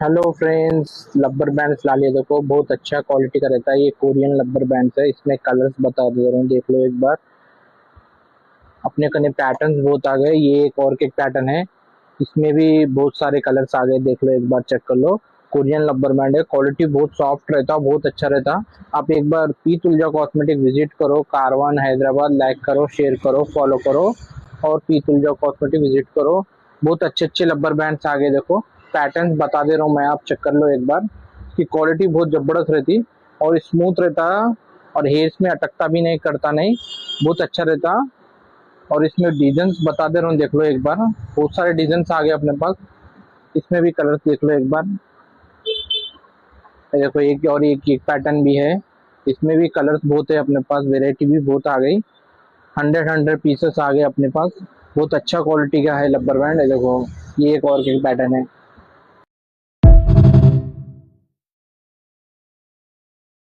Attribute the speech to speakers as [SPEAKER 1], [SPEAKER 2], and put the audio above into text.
[SPEAKER 1] Hello friends, rubber bands ला लिया। देखो बहुत अच्छा क्वालिटी का रहता है। ये कोरियन रबर बैंड्स है। इसमें कलर्स बता दे रहा हूँ, देख लो एक बार। अपने कने पैटर्न्स बहुत आ गए। ये एक और के पैटर्न है। इसमें भी बहुत सारे कलर्स आ गए, देख लो एक बार, चेक कर लो। कोरियन रबर बैंड है। क्वालिटी बहुत सॉफ्ट रहता, बहुत अच्छा रहता। आप एक बार पी तुलजा कॉस्मेटिक विजिट करो। कारवान हैदराबाद, लाइक करो, शेयर करो, फॉलो करो और पी तुलजा कॉस्मेटिक विजिट करो। बहुत अच्छे अच्छे रबर बैंड्स आ गए। देखो पैटर्न बता दे रहा हूँ मैं, आप चेक कर लो एक बार। इसकी क्वालिटी बहुत जबरदस्त रहती और स्मूथ रहता और हेयर्स में अटकता भी नहीं, करता नहीं, बहुत अच्छा रहता। और इसमें डिजाइन बता दे रहा हूँ, देख लो एक बार। बहुत सारे डिजाइन आ गए अपने पास। इसमें भी कलर देख लो एक बार। ये देखो एक और एक पैटर्न भी है। इसमें भी कलर्स बहुत है अपने पास, वेरायटी भी बहुत आ गई। 100 पीसेस आ गए अपने पास। बहुत अच्छा क्वालिटी का है रबर बैंड। ये देखो, ये एक और एक पैटर्न है।